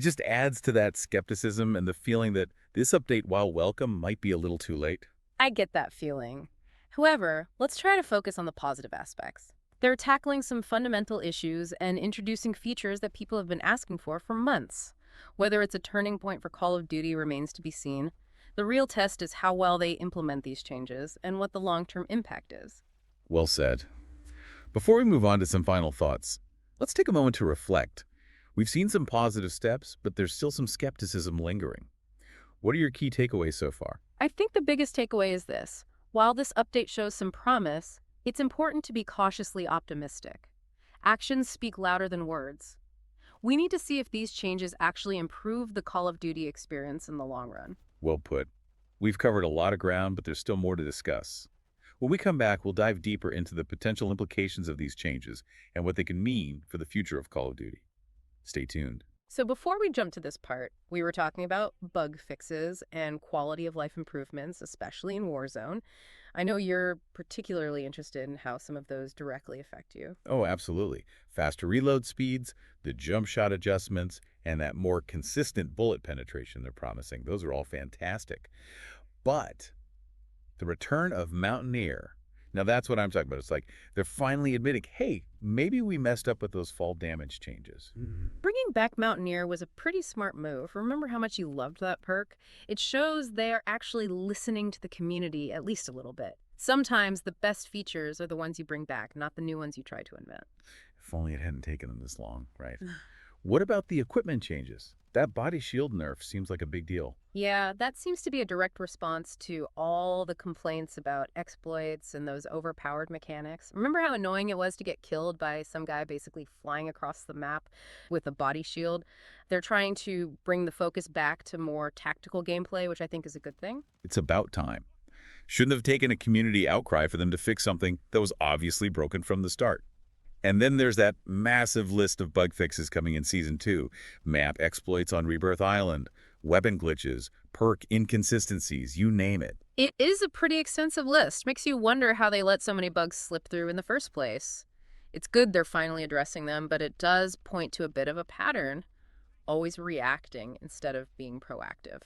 It just adds to that skepticism and the feeling that this update, while welcome, might be a little too late. I get that feeling. However, let's try to focus on the positive aspects. They're tackling some fundamental issues and introducing features that people have been asking for months. Whether it's a turning point for Call of Duty remains to be seen. The real test is how well they implement these changes and what the long-term impact is. Well said. Before we move on to some final thoughts, let's take a moment to reflect. We've seen some positive steps, but there's still some skepticism lingering. What are your key takeaways so far? I think the biggest takeaway is this. While this update shows some promise, it's important to be cautiously optimistic. Actions speak louder than words. We need to see if these changes actually improve the Call of Duty experience in the long run. Well put. We've covered a lot of ground, but there's still more to discuss. When we come back, we'll dive deeper into the potential implications of these changes and what they can mean for the future of Call of Duty. Stay tuned. So before we jump to this part, we were talking about bug fixes and quality of life improvements, especially in Warzone. I know you're particularly interested in how some of those directly affect you. Oh, absolutely. Faster reload speeds, the jump shot adjustments, and that more consistent bullet penetration they're promising. Those are all fantastic. But the return of Mountaineer, now that's what I'm talking about. It's like they're finally admitting, hey, maybe we messed up with those fall damage changes. Bringing back Mountaineer was a pretty smart move. Remember how much you loved that perk? It shows they are actually listening to the community at least a little bit. Sometimes the best features are the ones you bring back, not the new ones you try to invent. If only it hadn't taken them this long, right? What about the equipment changes? That body shield nerf seems like a big deal. Yeah, that seems to be a direct response to all the complaints about exploits and those overpowered mechanics. Remember how annoying it was to get killed by some guy basically flying across the map with a body shield? They're trying to bring the focus back to more tactical gameplay, which I think is a good thing. It's about time. Shouldn't have taken a community outcry for them to fix something that was obviously broken from the start. And then there's that massive list of bug fixes coming in Season 2. Map exploits on Rebirth Island, weapon glitches, perk inconsistencies, you name it. It is a pretty extensive list. Makes you wonder how they let so many bugs slip through in the first place. It's good they're finally addressing them, but it does point to a bit of a pattern, always reacting instead of being proactive.